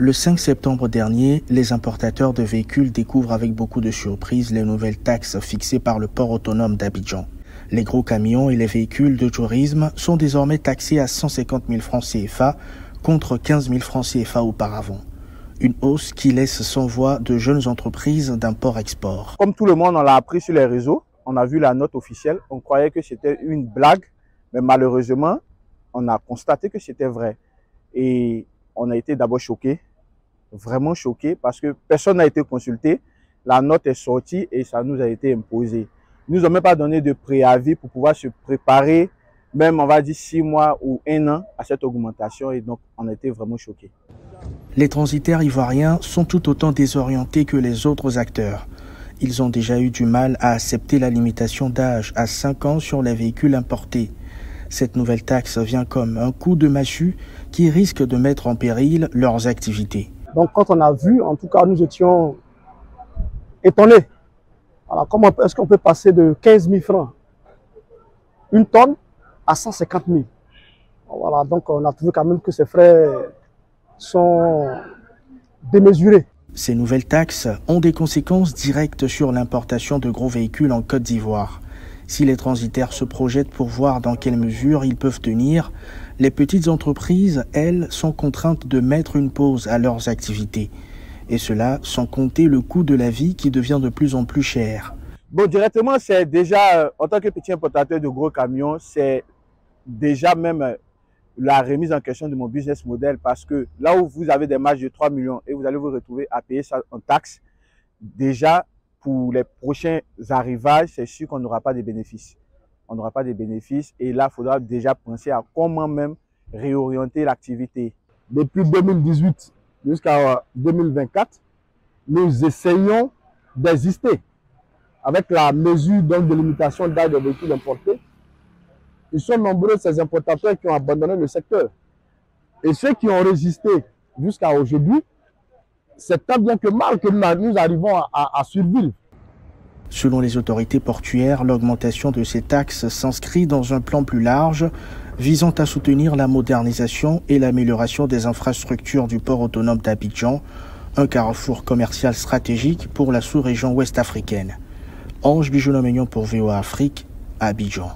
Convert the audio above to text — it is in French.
Le 5 septembre dernier, les importateurs de véhicules découvrent avec beaucoup de surprise les nouvelles taxes fixées par le port autonome d'Abidjan. Les gros camions et les véhicules de tourisme sont désormais taxés à 150 000 francs CFA contre 15 000 francs CFA auparavant. Une hausse qui laisse sans voix de jeunes entreprises d'import-export. Comme tout le monde, on l'a appris sur les réseaux, on a vu la note officielle, on croyait que c'était une blague, mais malheureusement, on a constaté que c'était vrai. Et on a été d'abord choqués, vraiment choqués, parce que personne n'a été consulté. La note est sortie et ça nous a été imposé. Ils nous ont même pas donné de préavis pour pouvoir se préparer, même on va dire 6 mois ou 1 an à cette augmentation, et donc on a été vraiment choqués. Les transitaires ivoiriens sont tout autant désorientés que les autres acteurs. Ils ont déjà eu du mal à accepter la limitation d'âge à 5 ans sur les véhicules importés. Cette nouvelle taxe vient comme un coup de massue qui risque de mettre en péril leurs activités. Donc quand on a vu, en tout cas nous étions étonnés. Alors comment est-ce qu'on peut passer de 15 000 francs, une tonne, à 150 000? Voilà, donc on a trouvé quand même que ces frais sont démesurés. Ces nouvelles taxes ont des conséquences directes sur l'importation de gros véhicules en Côte d'Ivoire. Si les transitaires se projettent pour voir dans quelle mesure ils peuvent tenir, les petites entreprises, elles, sont contraintes de mettre une pause à leurs activités. Et cela sans compter le coût de la vie qui devient de plus en plus cher. Bon, directement, c'est déjà, en tant que petit importateur de gros camions, c'est déjà même la remise en question de mon business model, parce que là où vous avez des marges de 3 millions et vous allez vous retrouver à payer ça en taxes, déjà pour les prochains arrivages, c'est sûr qu'on n'aura pas de bénéfices. On n'aura pas de bénéfices et là, il faudra déjà penser à comment même réorienter l'activité. Depuis 2018 jusqu'à 2024, nous essayons d'exister avec la mesure donc, de limitation d'âge des véhicules importés. Ils sont nombreux ces importateurs qui ont abandonné le secteur. Et ceux qui ont résisté jusqu'à aujourd'hui, c'est tant bien que mal que nous arrivons à survivre. Selon les autorités portuaires, l'augmentation de ces taxes s'inscrit dans un plan plus large visant à soutenir la modernisation et l'amélioration des infrastructures du port autonome d'Abidjan, un carrefour commercial stratégique pour la sous-région ouest africaine. Ange Bijouna-Maignan pour VOA Afrique, Abidjan.